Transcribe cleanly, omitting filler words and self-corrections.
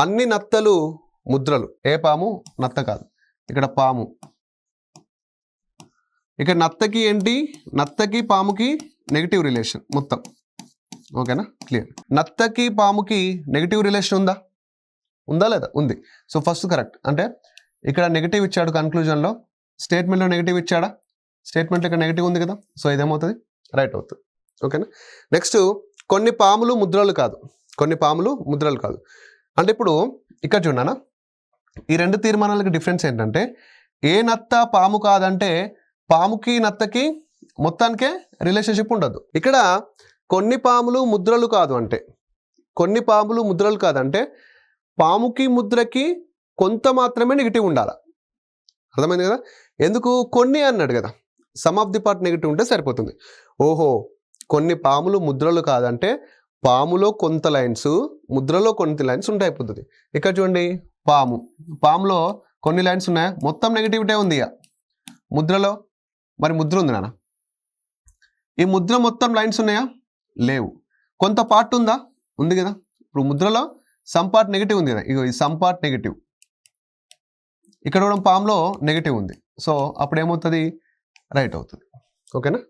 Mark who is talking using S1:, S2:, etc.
S1: అన్ని నత్తలు ముద్రలు. ఏ పాము? నత్త కాదు, ఇక్కడ పాము. ఇక్కడ నత్తకి ఏంటి? నత్తకి పాముకి నెగిటివ్ రిలేషన్ మొత్తం. ఓకేనా? క్లియర్. నత్తకి పాముకి నెగిటివ్ రిలేషన్ ఉందా? ఉందా లేదా? ఉంది. So first correct. అంటే ఇక్కడ నెగిటివ్ ఇచ్చాడు కన్క్లూజన్లో, స్టేట్మెంట్లో నెగిటివ్ ఇచ్చాడా? స్టేట్మెంట్లో ఇక్కడ నెగిటివ్ ఉంది కదా, సో ఇదేమవుతుంది? రైట్ అవుతుంది. ఓకేనా? నెక్స్ట్, కొన్ని పాములు ముద్రలు కాదు. కొన్ని పాములు ముద్రలు కాదు అంటే ఇప్పుడు ఇక్కడ చూడనా, ఈ రెండు తీర్మానాలకు డిఫరెన్స్ ఏంటంటే, ఏ నత్త పాము కాదంటే పాముకి నత్తకి మొత్తానికే రిలేషన్షిప్ ఉండదు. ఇక్కడ కొన్ని పాములు ముద్రలు కాదు అంటే, కొన్ని పాములు ముద్రలు కాదంటే పాముకి ముద్రకి కొంత మాత్రమే నెగిటివ్ ఉండాలి. అర్థమైంది కదా? ఎందుకు? కొన్ని అన్నాడు కదా, some of the part negative ఉంటే సరిపోతుంది. ఓహో, కొన్ని పాములు ముద్రలు కాదంటే పాములో కొంత లైన్స్, ముద్రలో కొన్ని లైన్స్ ఉంటే అయిపోతుంది. ఇక్కడ చూడండి, పాములో కొన్ని లైన్స్ ఉన్నాయా? మొత్తం నెగిటివిటీ ఉంది. ఇక ముద్రలో మరి ముద్ర ఉంది నాన్న, ఈ ముద్ర మొత్తం లైన్స్ ఉన్నాయా? లేవు. కొంత పార్ట్ ఉందా? ఉంది కదా. ఇప్పుడు ముద్రలో సమ్ పార్ట్ నెగిటివ్ ఉంది కదా, ఇగో ఈ సమ్ పార్ట్ నెగిటివ్. ఇక్కడ కూడా పాములో నెగిటివ్ ఉంది. సో అప్పుడు ఏమవుతుంది? రైట్ అవుతుంది. ఓకేనా?